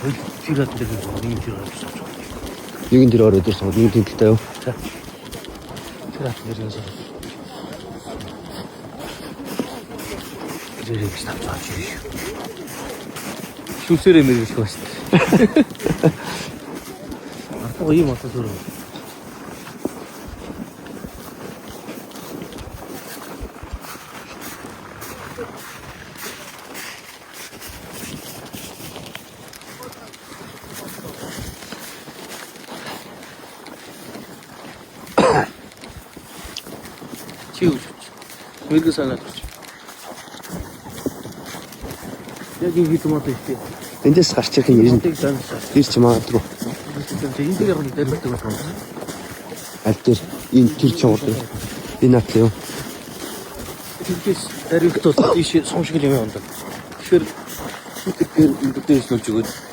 Жират дээрээс нэг жират сууж байгаа. Нэг нь тэр ороод ирсэн. Нэг тэмдэлтэй юу? Жират дээрээс зэрэг ставцаач юм. Шүсэрэ мэрэж байна. Артаа ийм отос өрөө. Чиуч. Мэрэг санаад гэж. Яг ингэ томат ихтэй. Эндээс гарч ирэх юм ирнэ. Ирч магадгүй. Энэ дээр яг нэг дэрбэлтэй байна. Аль дээр энэ тэр чугуур дээр. Энэ нат юу? Тэгээс ариутал тийш сум шиг юм байна. Тэгэхээр тэр энэ дэвс нүж өгөөд